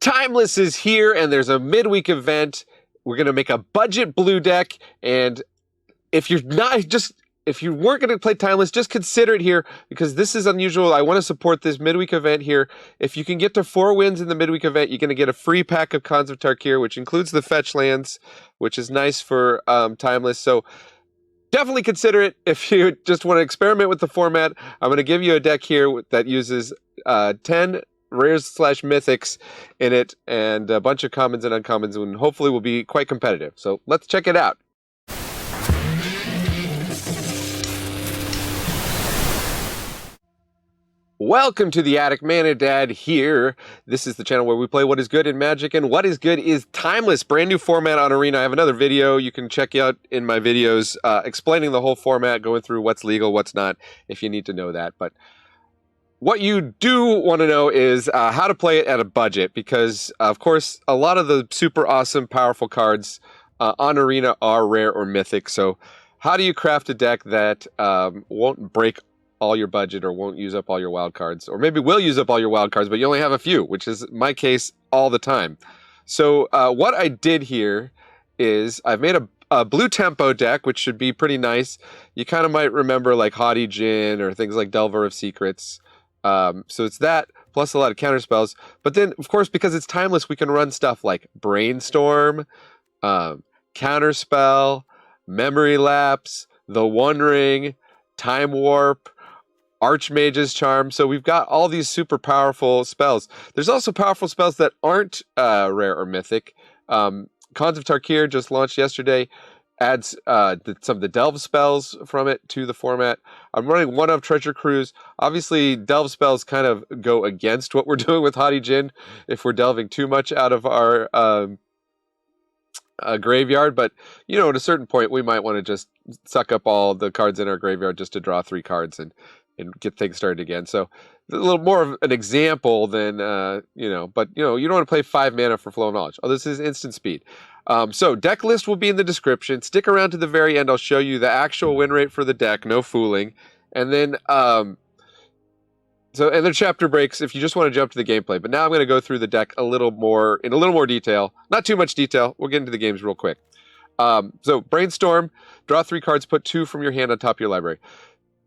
Timeless is here, and there's a midweek event. We're going to make a budget blue deck, and if you weren't going to play Timeless, just consider it here, because this is unusual. I want to support this midweek event here. If you can get to 4 wins in the midweek event, you're going to get a free pack of Cons of Tarkir, which includes the fetch lands, which is nice for Timeless. So definitely consider it if you just want to experiment with the format. I'm going to give you a deck here that uses 10 rares / mythics in it, and a bunch of commons and uncommons, and hopefully will be quite competitive. So let's check it out. Welcome to the Attic. Mana Dad here. This is the channel where we play what is good in Magic, and what is good is Timeless. Brand new format on Arena. I have another video you can check out in my videos explaining the whole format, going through what's legal, what's not, if you need to know that. But what you do want to know is how to play it at a budget, because, of course, a lot of the super awesome, powerful cards on Arena are rare or mythic. So how do you craft a deck that won't break all your budget or won't use up all your wild cards, or maybe will use up all your wild cards, but you only have a few, which is my case all the time. So what I did here is I've made a blue tempo deck, which should be pretty nice. You kind of might remember like Haughty Djinn or things like Delver of Secrets. So it's that, plus a lot of counter spells. But then, of course, because it's Timeless, we can run stuff like Brainstorm, Counterspell, Memory Lapse, The One Ring, Time Warp, Archmage's Charm. So we've got all these super powerful spells. There's also powerful spells that aren't rare or mythic. Cons of Tarkir just launched yesterday. Adds some of the Delve spells from it to the format. I'm running one of Treasure Cruise. Obviously, Delve spells kind of go against what we're doing with Haughty Djinn if we're delving too much out of our graveyard. But, you know, at a certain point, we might want to just suck up all the cards in our graveyard just to draw 3 cards and get things started again. So a little more of an example than, but, you don't want to play 5 mana for Flow of Knowledge. Oh, this is instant speed. So deck list will be in the description. Stick around to the very end. I'll show you the actual win rate for the deck. No fooling. And then, and then chapter breaks if you just want to jump to the gameplay. But now I'm going to go through the deck in a little more detail. Not too much detail. We'll get into the games real quick. So Brainstorm, draw 3 cards, put 2 from your hand on top of your library.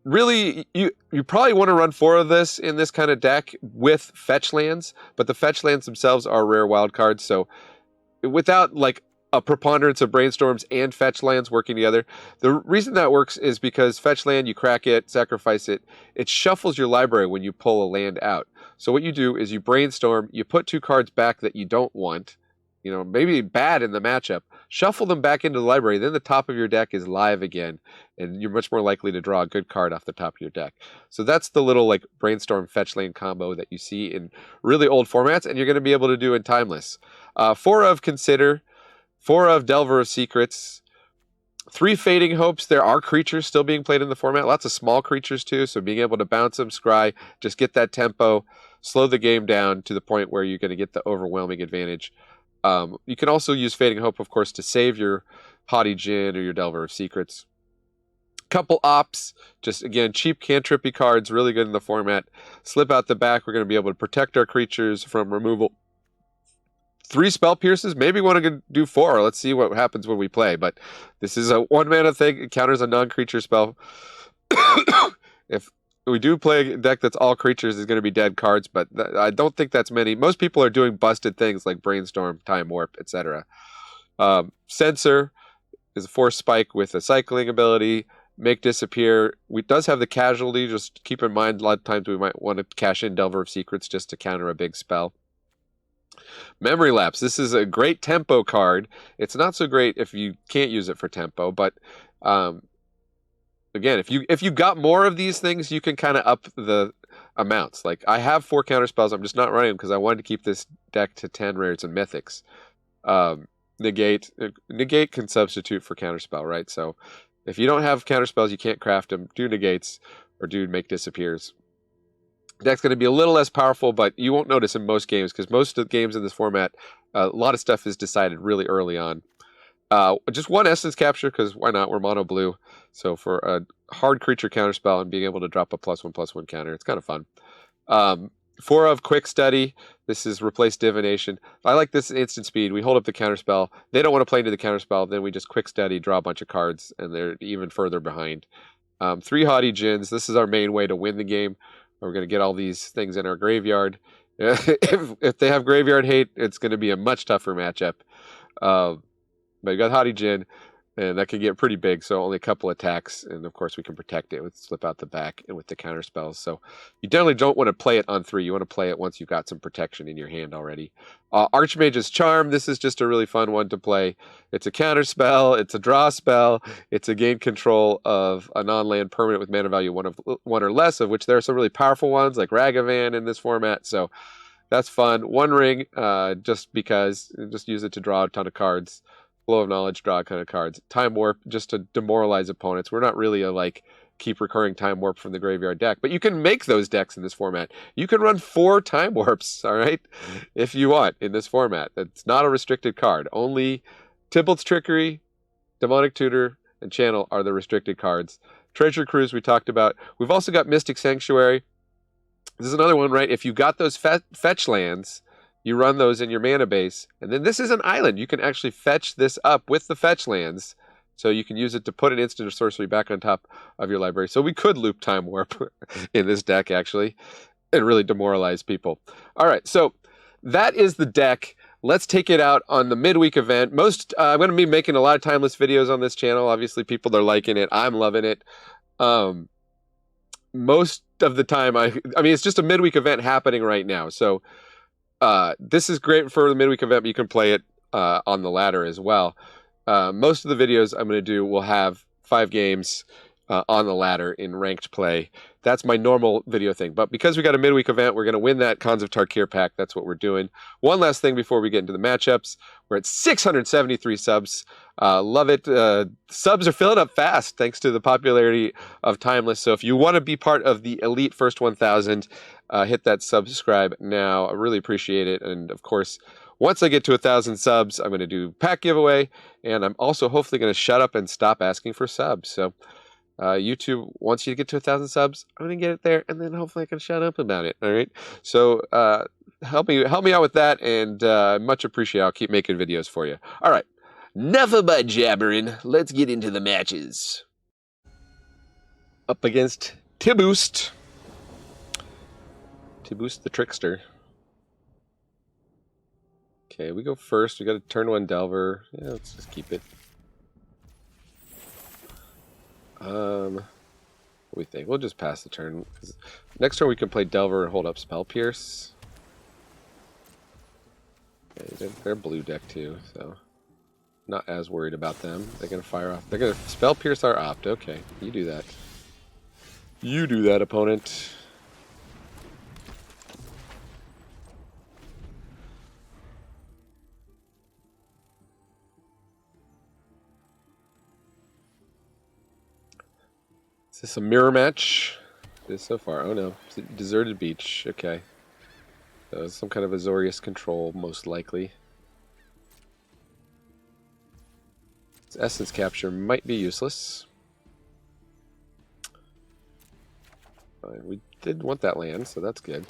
Really, you probably want to run 4 of this in this kind of deck with fetch lands, but the fetch lands themselves are rare wild cards. So without like a preponderance of Brainstorms and fetch lands working together, the reason that works is because fetch land, you crack it, sacrifice it, it shuffles your library when you pull a land out. So what you do is you Brainstorm, you put 2 cards back that you don't want, maybe bad in the matchup, shuffle them back into the library, then the top of your deck is live again, and you're much more likely to draw a good card off the top of your deck. So that's the little like Brainstorm fetch land combo that you see in really old formats, and you're going to be able to do in Timeless. 4 of Consider, 4 of Delver of Secrets, 3 Fading Hopes. There are creatures still being played in the format, lots of small creatures too, so being able to bounce them, scry, just get that tempo, slow the game down to the point where you're going to get the overwhelming advantage. You can also use Fading Hope, of course, to save your Haughty Djinn or your Delver of Secrets. Couple ops, just again, cheap cantrippy cards, really good in the format. Slip out the back, we're going to be able to protect our creatures from removal. 3 Spell Pierces, maybe want to do 4. Let's see what happens when we play. But this is a 1 mana thing, it counters a non-creature spell. If we do play a deck that's all creatures, is going to be dead cards, but I don't think that's many. Most people are doing busted things like Brainstorm, Time Warp, etc. Censor is a 4 spike with a cycling ability. Make Disappear. It does have the casualty. Just keep in mind, a lot of times we might want to cash in Delver of Secrets just to counter a big spell. Memory Lapse. This is a great tempo card. It's not so great if you can't use it for tempo, but again, if you got more of these things, you can kind of up the amounts. Like I have 4 counter spells. I'm just not running them because I wanted to keep this deck to 10 rares and mythics. Negate can substitute for counterspell, right? So if you don't have counter spells, you can't craft them. Do negates or do make disappears. Deck's going to be a little less powerful, but you won't notice in most games because most of the games in this format, a lot of stuff is decided really early on. Just 1 essence capture because why not? We're mono blue, so for a hard creature counterspell and being able to drop a +1/+1 counter, it's kind of fun. 4 of Quick Study. This is replace Divination. I like this instant speed. We hold up the counterspell. They don't want to play into the counterspell. Then we just Quick Study, draw a bunch of cards, and they're even further behind. 3 Haughty Djinns. This is our main way to win the game. We're going to get all these things in our graveyard. If they have graveyard hate, it's going to be a much tougher matchup. But you got Haughty Djinn, and that can get pretty big, so only a couple attacks, and of course we can protect it with Slip Out the Back and with the counter spells. So you definitely don't want to play it on 3. You want to play it once you've got some protection in your hand already. Archmage's Charm, this is just a really fun one to play. It's a counter spell, it's a draw spell, it's a gain control of a non-land permanent with mana value 1 or less, of which there are some really powerful ones like Ragavan in this format, so that's fun. 1 ring, just because, just use it to draw a ton of cards. Flow of Knowledge, draw kind of cards. Time Warp, just to demoralize opponents. We're not really a keep recurring Time Warp from the graveyard deck, but you can make those decks in this format. You can run 4 Time Warps, all right, if you want, in this format. It's not a restricted card. Only Tybalt's Trickery, Demonic Tutor, and Channel are the restricted cards. Treasure Cruise we talked about. We've also got Mystic Sanctuary. This is another one, right? If you got those fetch lands, you run those in your mana base, and then this is an island. You can actually fetch this up with the fetch lands, so you can use it to put an instant or sorcery back on top of your library. So we could loop Time Warp in this deck, actually, and really demoralize people. All right, so that is the deck. Let's take it out on the midweek event. I'm going to be making a lot of timeless videos on this channel. Obviously, people are liking it. I'm loving it. Most of the time, I mean, it's just a midweek event happening right now, so this is great for the midweek event, but you can play it on the ladder as well. Most of the videos I'm going to do will have 5 games on the ladder in ranked play. That's my normal video thing. But because we got a midweek event, we're going to win that Khans of Tarkir pack. That's what we're doing. One last thing before we get into the matchups. We're at 673 subs. Love it. Subs are filling up fast thanks to the popularity of Timeless. So if you want to be part of the elite first 1,000, hit that subscribe now. I really appreciate it. And of course, once I get to 1,000 subs, I'm going to do pack giveaway. And I'm also hopefully going to shut up and stop asking for subs. So YouTube wants you to get to 1,000 subs. I'm going to get it there, and then hopefully I can shut up about it. All right. So help me out with that, and much appreciated. I'll keep making videos for you. All right. Enough of my jabbering. Let's get into the matches. Up against Tiboost. Tiboost the Trickster. Okay, we go first. We got a turn 1 Delver. Yeah, let's just keep it. What do we think? We'll just pass the turn. Next turn we can play Delver and hold up Spell Pierce. Okay, they're blue deck too, so not as worried about them. They're gonna fire off. They're gonna Spell Pierce our Opt. Okay, you do that. You do that, opponent. Is this a mirror match? This so far. Oh no. Deserted Beach. Okay. So some kind of Azorius control, most likely. Its Essence Capture might be useless. Fine. We did want that land, so that's good.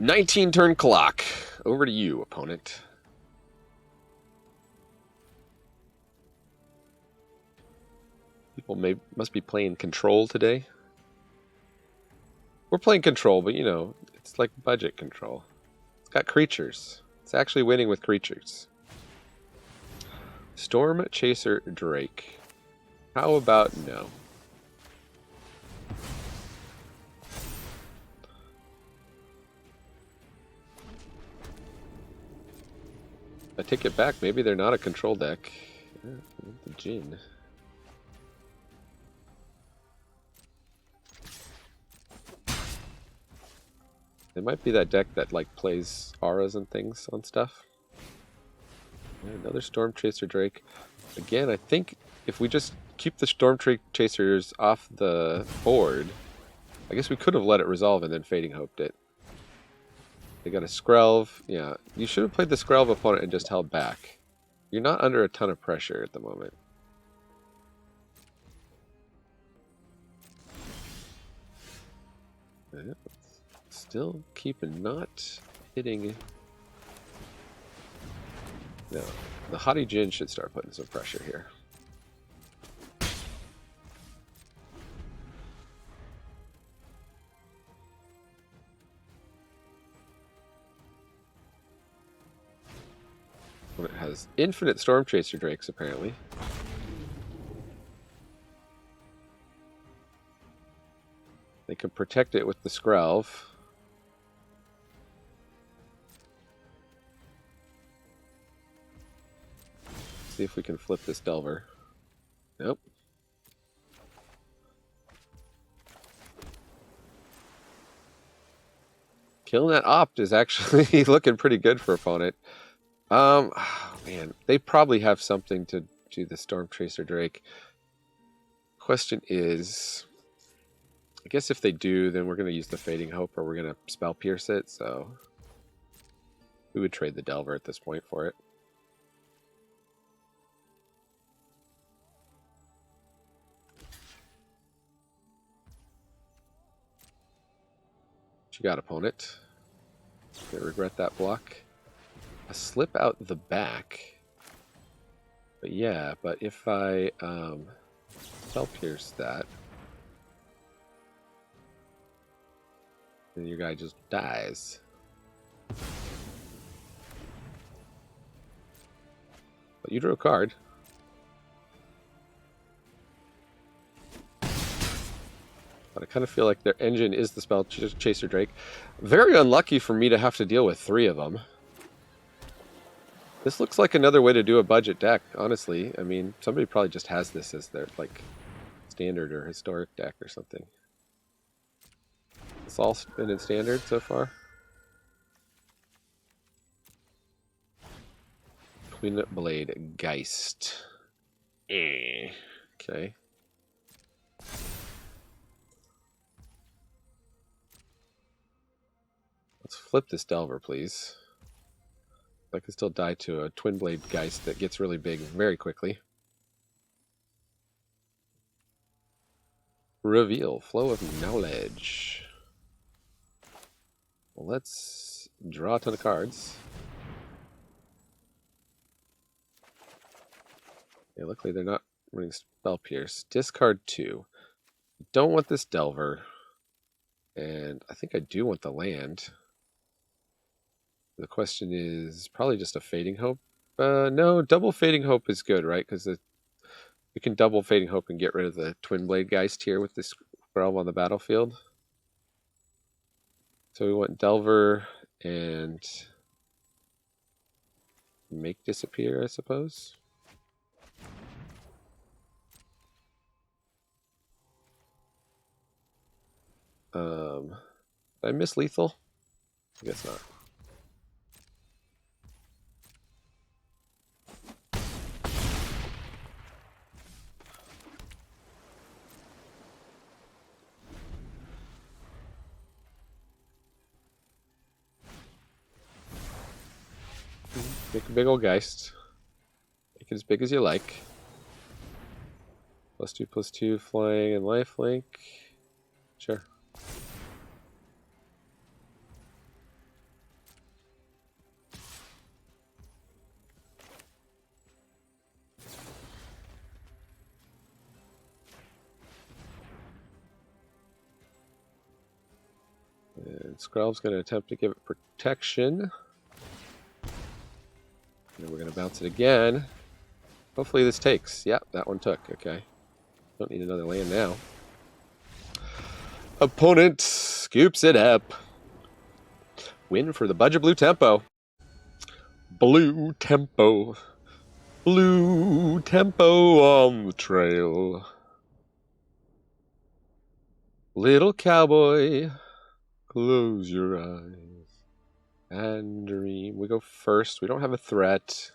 "19-turn clock. Over to you, opponent." People must be playing Control today. We're playing Control, but you know, it's like budget Control. It's got creatures. It's actually winning with creatures. Storm Chaser Drake. How about no? I take it back. Maybe they're not a control deck. Yeah, the Djinn. It might be that deck that like plays auras and things on stuff. Yeah, another Storm Chaser Drake. Again, I think if we just keep the Storm Chasers off the board, I guess we could have let it resolve and then Fading Hoped it. They got a Skrelv. Yeah, you should have played the Skrelv opponent and just held back. You're not under a ton of pressure at the moment. Still keeping not hitting. No, the Haughty Djinn should start putting some pressure here. When it has infinite Storm Chaser Drakes, apparently. They can protect it with the Skrelv. See if we can flip this Delver. Nope. Killing that Opt is actually looking pretty good for opponent. Oh man, they probably have something to do the Storm Chaser Drake. Question is, I guess if they do, then we're going to use the Fading Hope, or we're going to Spell Pierce it, so we would trade the Delver at this point for it. What you got, opponent? Gonna regret that block. A slip out the back. But yeah, but if I Spell Pierce that, then your guy just dies. But you drew a card. But I kind of feel like their engine is the Spell Chaser Drake. Very unlucky for me to have to deal with 3 of them. This looks like another way to do a budget deck, honestly. I mean, somebody probably just has this as their, like, standard or historic deck or something. It's all been in standard so far. Twin Blade Geist. Okay. Let's flip this Delver, please. I can still die to a Twin Blade Geist that gets really big very quickly. Reveal. Flow of Knowledge. Well, let's draw a ton of cards. Yeah, luckily they're not running Spell Pierce. Discard 2. Don't want this Delver. And I think I do want the land. The question is probably just a Fading Hope. No, double Fading Hope is good, right? Because we can double Fading Hope and get rid of the Twin Blade Geist here with this Skrelv on the battlefield. So we want Delver and make disappear, I suppose. Did I miss lethal? I guess not. Make a big old Geist. Make it as big as you like. +2/+2 flying and lifelink. Sure. And Skrelv's going to attempt to give it protection. And we're going to bounce it again. Hopefully this takes. Yep, that one took. Okay. Don't need another land now. Opponent scoops it up. Win for the budget blue tempo. Blue tempo. Blue tempo on the trail. Little cowboy, close your eyes and dream. We go first. We don't have a threat.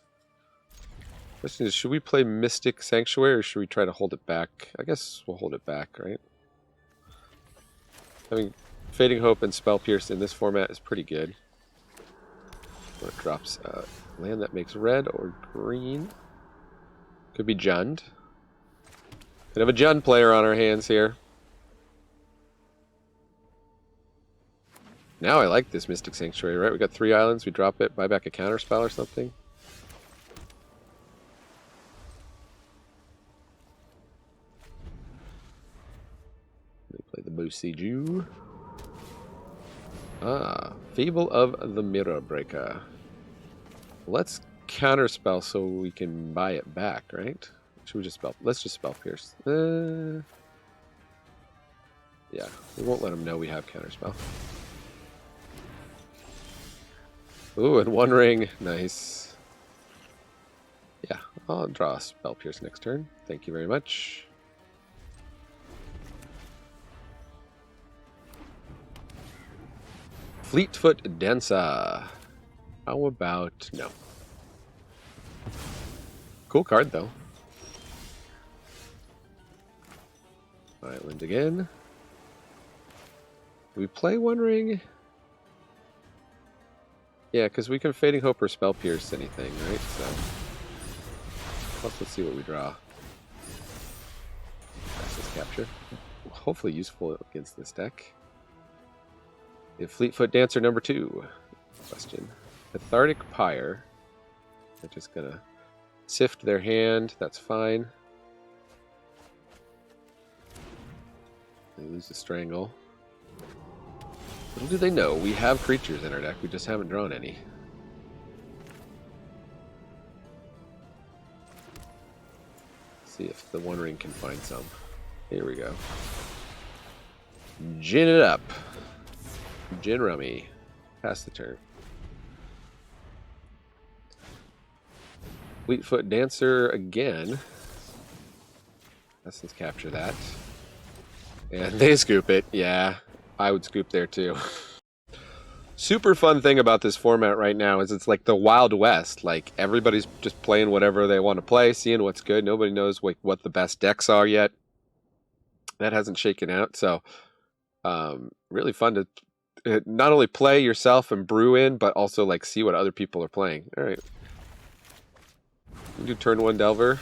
Question is, should we play Mystic Sanctuary or should we try to hold it back? I guess we'll hold it back, right? Having Fading Hope and Spell Pierce in this format is pretty good. Or it drops land that makes red or green. Could be Jund. Could have a Jund player on our hands here. Now I like this Mystic Sanctuary, right? We got 3 islands, we drop it, buy back a counterspell or something. They play the Boseiju. Ah, Fable of the Mirror Breaker. Let's counterspell so we can buy it back, right? Should we just spell? Let's just spell Pierce. Yeah, we won't let them know we have counterspell. Ooh, and 1 ring. Nice. Yeah, I'll draw a Spell Pierce next turn. Thank you very much. Fleetfoot Dancer. How about no? Cool card, though. Island again. We play 1 ring. Yeah, because we can Fading Hope or Spell Pierce anything, right? So let's see what we draw. Access Capture. Hopefully useful against this deck. If Fleetfoot Dancer number 2. Question. Cathartic Pyre. They're just gonna sift their hand. That's fine. They lose the Strangle. Little do they know, we have creatures in our deck, we just haven't drawn any. See if the 1 ring can find some. Here we go. Gin it up. Gin rummy. Pass the turn. Fleetfoot Dancer again. Let's capture that. And they scoop it, yeah. I would scoop there too. Super fun thing about this format right now is it's like the Wild West. Like everybody's just playing whatever they want to play, seeing what's good. Nobody knows like what the best decks are yet. That hasn't shaken out. So really fun to not only play yourself and brew in, but also like see what other people are playing. All right. We do turn 1 Delver.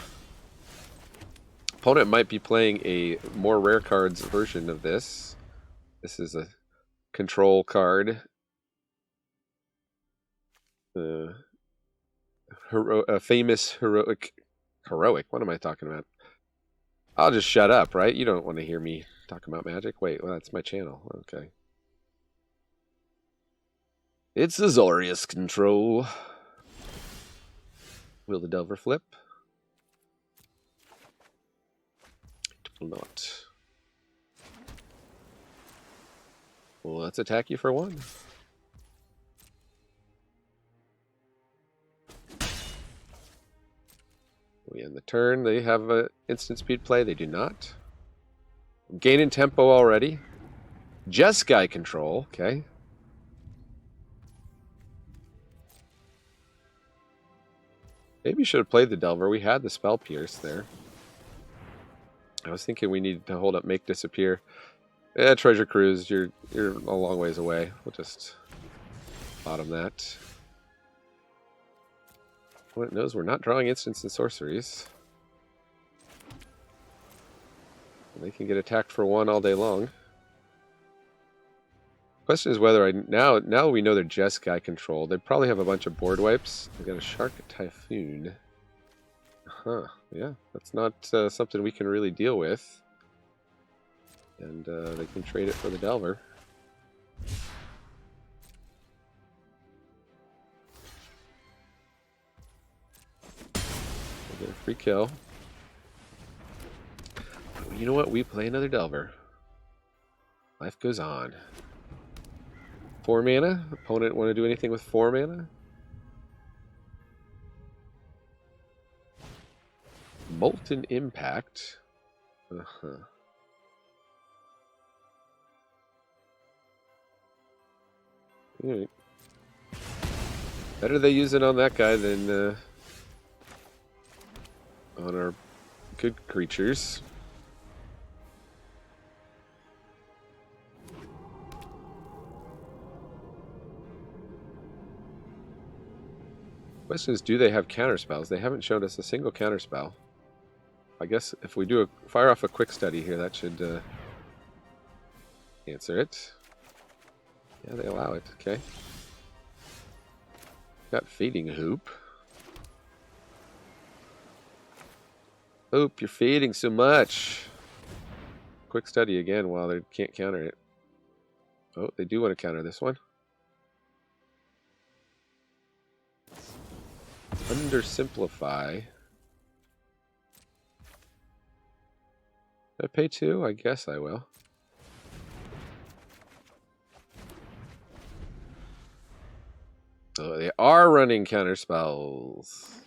Opponent might be playing a more rare cards version of this. This is a control card. A famous heroic. What am I talking about? I'll just shut up, right? You don't want to hear me talk about Magic. Wait, well, that's my channel. Okay. It's Azorius control. Will the Delver flip? It will not. Well, let's attack you for 1. We end the turn. They have an instant speed play. They do not. I'm gaining tempo already. Jeskai control. Okay. Maybe you should have played the Delver. We had the Spell Pierce there. I was thinking we needed to hold up Make Disappear. Yeah, Treasure Cruise, you're a long ways away. We'll just bottom that. What it knows, we're not drawing instants and sorceries. They can get attacked for 1 all day long. Question is whether now we know they're Jeskai control. They probably have a bunch of board wipes. They got a Shark Typhoon. Huh? Yeah, that's not something we can really deal with. And they can trade it for the Delver. We'll get a free kill. But you know what? We play another Delver. Life goes on. 4 mana? Opponent want to do anything with 4 mana? Molten Impact. Uh-huh. Alright. Better they use it on that guy than on our good creatures. Question is, do they have counter spells? They haven't shown us a single counter spell. I guess if we do fire off a quick study here, that should answer it. Yeah, they allow it. Okay. Got Feeding Hoop. Hoop, you're feeding so much. Quick study again while they can't counter it. Oh, they do want to counter this one. Undersimplify. Did I pay 2? I guess I will. Oh, they are running counter spells.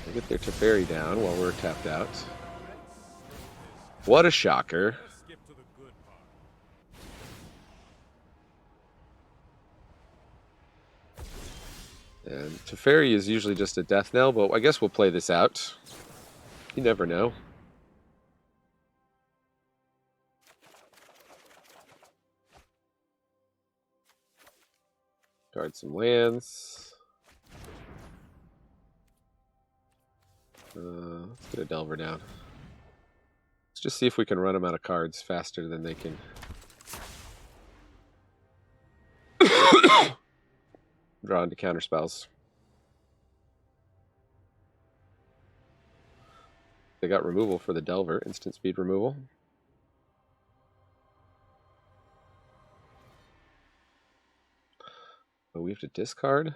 They get their Teferi down while we're tapped out. What a shocker. And Teferi is usually just a death knell, but I guess we'll play this out. You never know. Guard some lands. Let's get a Delver down. Let's just see if we can run them out of cards faster than they can draw into counter spells. They got removal for the Delver, instant speed removal. Oh, we have to discard.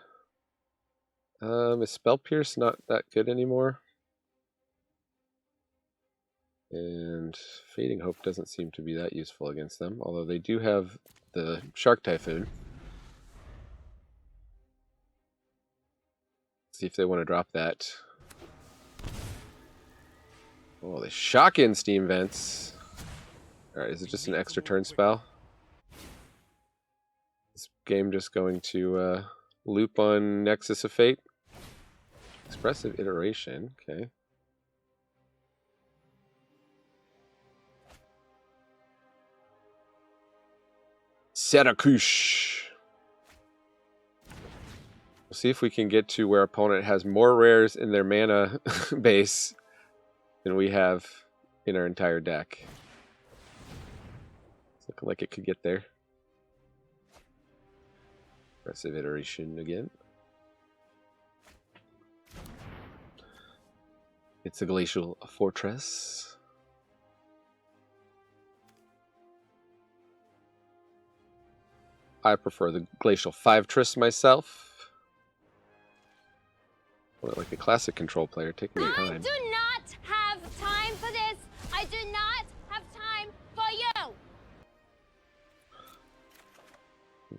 Is Spell Pierce not that good anymore? And Fading Hope doesn't seem to be that useful against them, although they do have the Shark Typhoon. See if they want to drop that. Oh, they shock in Steam Vents. Alright, is it just an extra turn spell? This game just going to loop on Nexus of Fate? Expressive Iteration, okay. Serakush. We'll see if we can get to where opponent has more rares in their mana base than we have in our entire deck. It's looking like it could get there. Aggressive Iteration again. It's a Glacial Fortress. I prefer the Glacial Five-Tress myself. Well, like a classic control player, taking your time. I do not have time for this. I do not have time for you.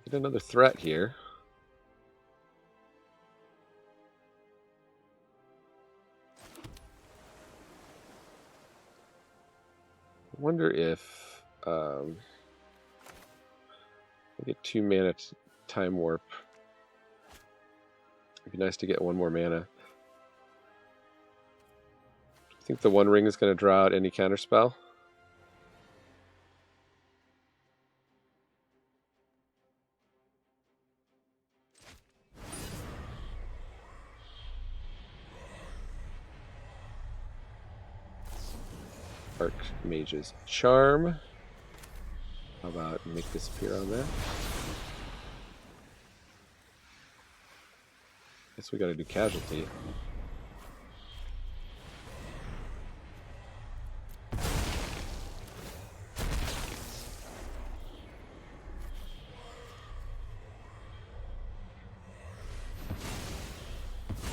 Get another threat here. I wonder if I get 2 mana Time Warp. It'd be nice to get 1 more mana. I think the One Ring is going to draw out any counter spell. Archmage's Charm. How about make disappear on that? Guess we got to do Casualty.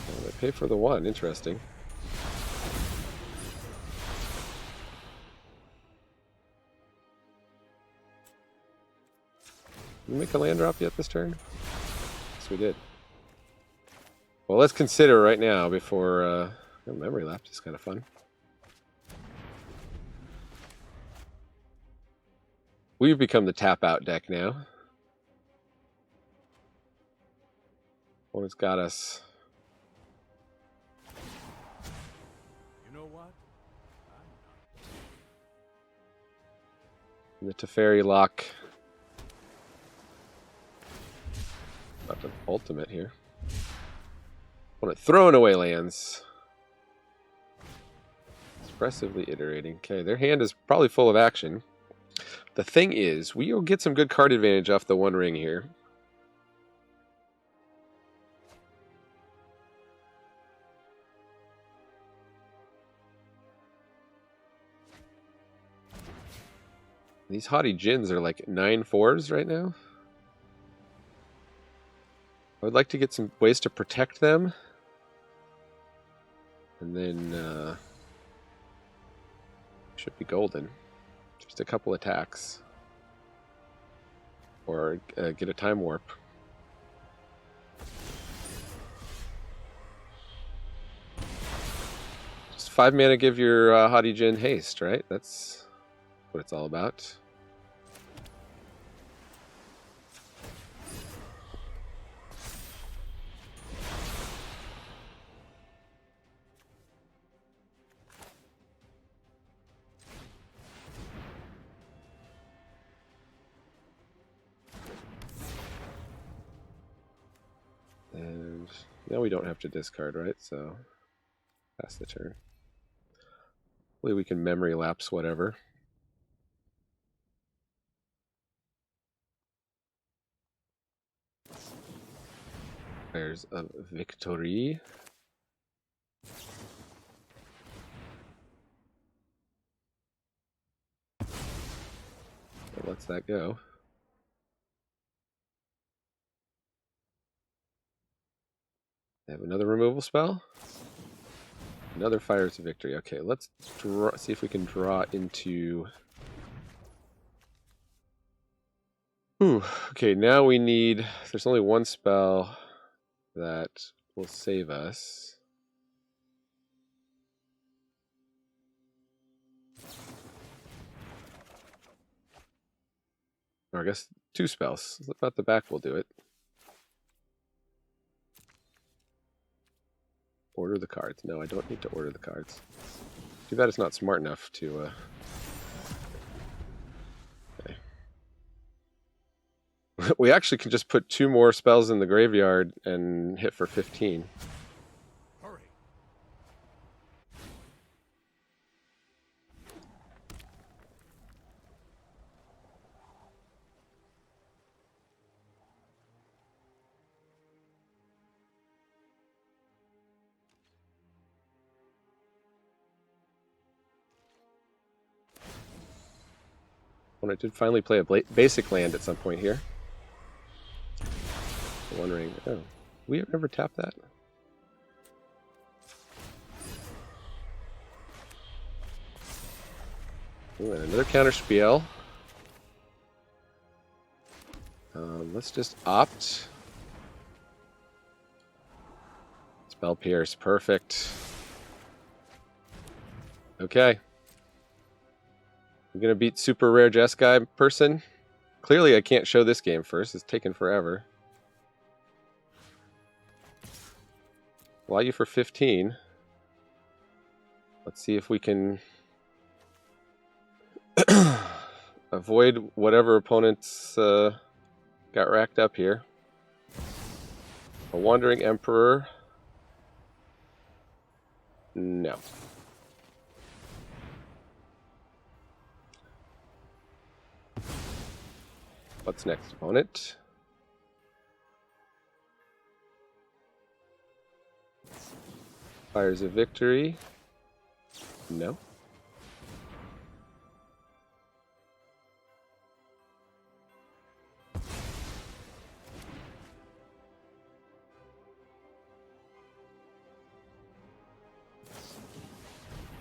Oh, they pay for the 1. Interesting. Did we make a land drop yet this turn? Yes, we did. Well, let's consider right now before Memory Lapse is kind of fun. We've become the tap out deck now. Opponent's got us. You know what? In the Teferi lock. About to ultimate here. Opponent throwing away lands. Expressively iterating. Okay, their hand is probably full of action. The thing is, we'll get some good card advantage off the One Ring here. These Haughty Djinns are like 9/4s right now. I would like to get some ways to protect them. And then should be golden. Just a couple attacks. Or get a Time Warp. Just 5 mana, give your Haughty Djinn haste, right? That's what it's all about. And now we don't have to discard, right? So pass the turn. Hopefully we can memory lapse whatever. There's a victory. So lets that go. They have another removal spell. Another Fires of Victory. Okay, let's draw, see if we can draw into... Ooh, okay, now we need... There's only one spell that will save us. Or I guess 2 spells. About the back will do it. Order the cards. No, I don't need to order the cards. Too bad it's not smart enough to... Okay. We actually can just put 2 more spells in the graveyard and hit for 15. Hurry. When I did finally play a basic land at some point here. I'm wondering, oh, we have never tapped that? Ooh, and another counter spiel. Let's just opt. Spell Pierce, perfect. Okay. I'm gonna beat super rare Jeskai person. Clearly I can't show this game first, it's taken forever. Allow you for 15. Let's see if we can avoid whatever opponents got racked up here. A Wandering Emperor. No. What's next, opponent? Fires of Victory. No.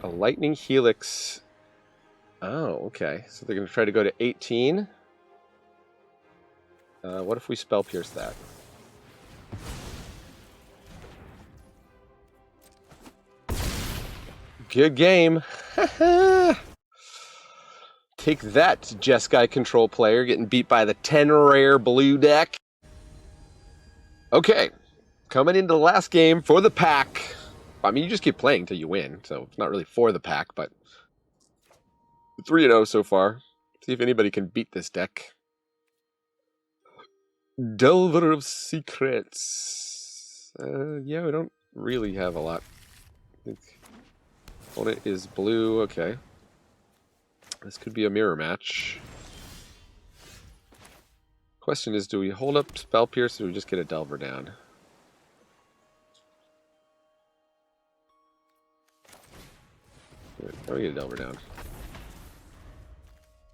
A Lightning Helix. Oh, okay. So they're going to try to go to 18. What if we Spell Pierce that? Good game. Take that, Jeskai control player, getting beat by the 10 rare blue deck. Okay, coming into the last game for the pack. I mean, you just keep playing until you win, so it's not really for the pack, but 3-0 so far. See if anybody can beat this deck. Delver of Secrets. Yeah, we don't really have a lot. I think opponent is blue. Okay. This could be a mirror match. Question is, do we hold up Spell Pierce or do we just get a Delver down? How do we get a Delver down?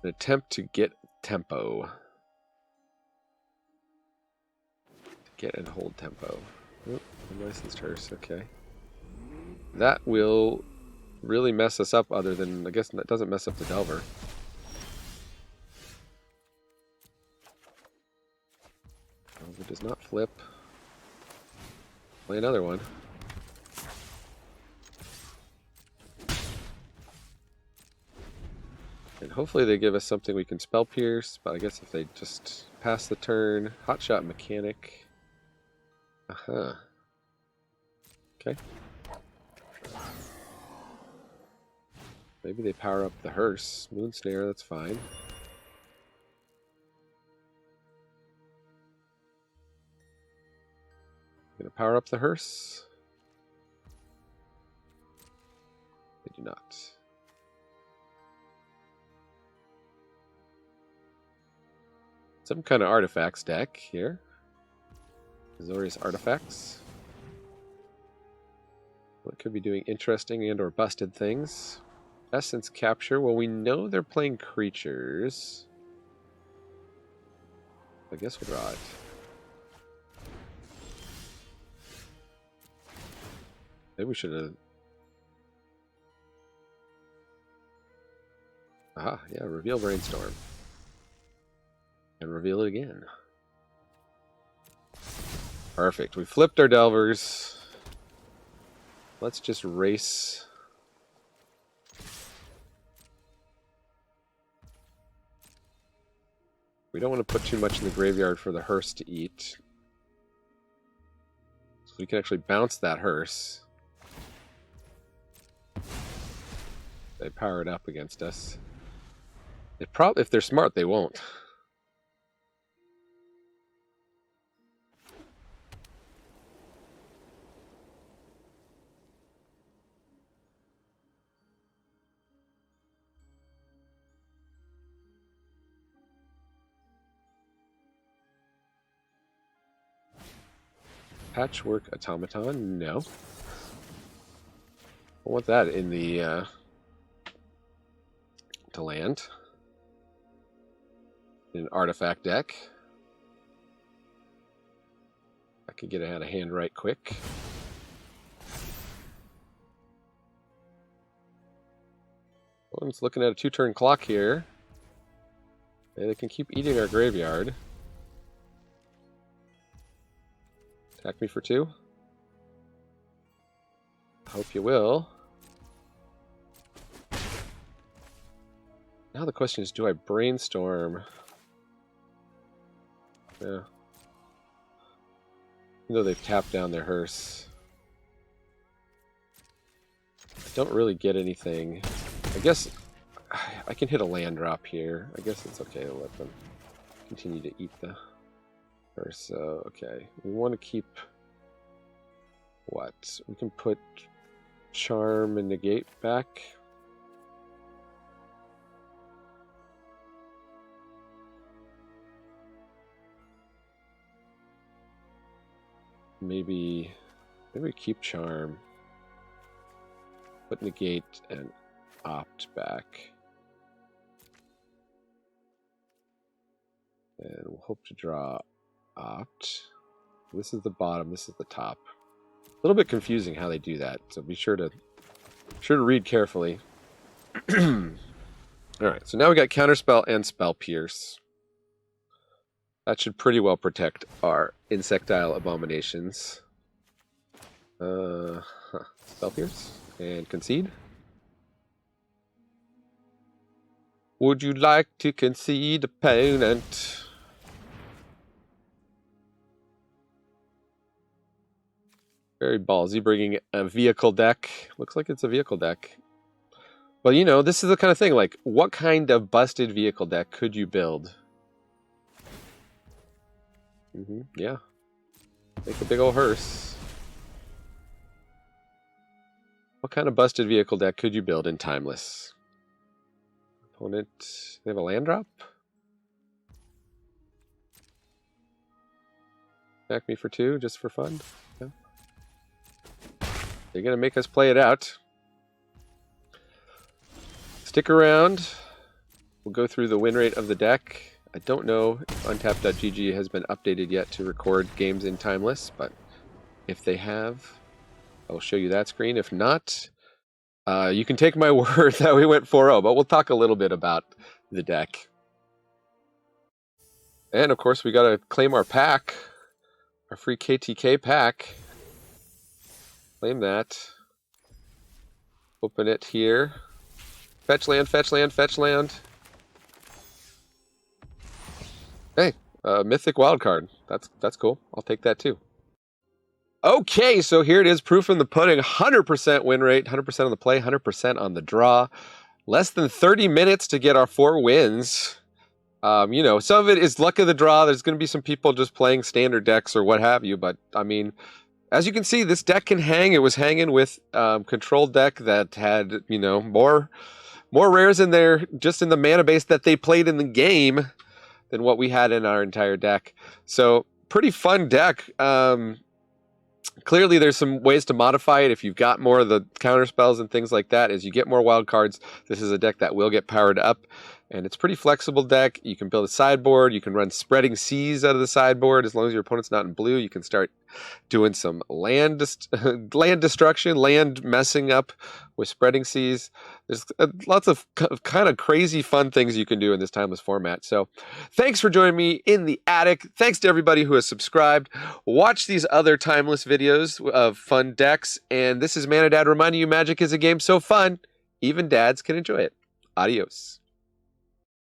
An attempt to get tempo. Get and hold tempo. Oh, unlicensed hearse, okay. That will really mess us up, other than, I guess that doesn't mess up the Delver. Delver does not flip. Play another one. And hopefully they give us something we can Spell Pierce, but I guess if they just pass the turn, Hotshot Mechanic. Uh-huh. Okay. Maybe they power up the hearse. Moon Snare, that's fine. Gonna power up the hearse? They do not. Some kind of artifacts deck here. Azorius Artifacts. What could be doing interesting and or busted things? Essence Capture. Well, we know they're playing creatures. I guess we'll draw it. Maybe we should have... Aha, yeah, reveal Brainstorm. And reveal it again. Perfect. We flipped our Delvers. Let's just race. We don't want to put too much in the graveyard for the hearse to eat. So we can actually bounce that hearse. They power it up against us. If they're smart, they won't. Patchwork Automaton? No. I want that in the to land. In an artifact deck. I could get it out of hand right quick. One's looking at a 2-turn clock here. Okay, they can keep eating our graveyard. Attack me for 2. Hope you will. Now the question is, do I Brainstorm? Yeah. Even though they've tapped down their hearse. I don't really get anything. I guess I can hit a land drop here. I guess it's okay to let them continue to eat the hearse. So, okay. We want to keep... What? We can put Charm and Negate back. Maybe keep Charm. Put Negate and Opt back. And we'll hope to draw Opt. This is the bottom, this is the top. A little bit confusing how they do that, so be sure to read carefully. Alright, so now we got Counterspell and Spell Pierce. That should pretty well protect our insectile abominations. Spell Pierce and concede. Would you like to concede, opponent? Very ballsy, bringing a vehicle deck. Looks like it's a vehicle deck. But you know, this is the kind of thing, like, what kind of busted vehicle deck could you build? Yeah. Make a big old hearse. What kind of busted vehicle deck could you build in Timeless? Opponent, they have a land drop? Attack me for 2, just for fun? Yeah. They're gonna make us play it out. Stick around. We'll go through the win rate of the deck. I don't know if Untap.gg has been updated yet to record games in Timeless, but if they have, I'll show you that screen. If not, you can take my word that we went 4-0, but we'll talk a little bit about the deck. And of course, we got to claim our pack, our free KTK pack. Claim that. Open it here. Fetch land, fetch land, fetch land. Hey, Mythic wildcard. That's cool. I'll take that too. Okay, so here it is. Proof in the pudding. 100% win rate, 100% on the play, 100% on the draw. Less than 30 minutes to get our 4 wins. You know, some of it is luck of the draw. There's going to be some people just playing standard decks or what have you. But, I mean, as you can see, this deck can hang. It was hanging with control deck that had, you know, more rares in there, just in the mana base that they played in the game than what we had in our entire deck. So, pretty fun deck. Clearly, there's some ways to modify it if you've got more of the counter spells and things like that. As you get more wild cards, this is a deck that will get powered up. And it's a pretty flexible deck. You can build a sideboard. You can run Spreading Seas out of the sideboard. As long as your opponent's not in blue, you can start doing some land destruction, land messing up with Spreading Seas. There's lots of kind of crazy fun things you can do in this Timeless format. So thanks for joining me in the attic. Thanks to everybody who has subscribed. Watch these other Timeless videos of fun decks. And this is Mana Dad reminding you Magic is a game so fun, even dads can enjoy it. Adios.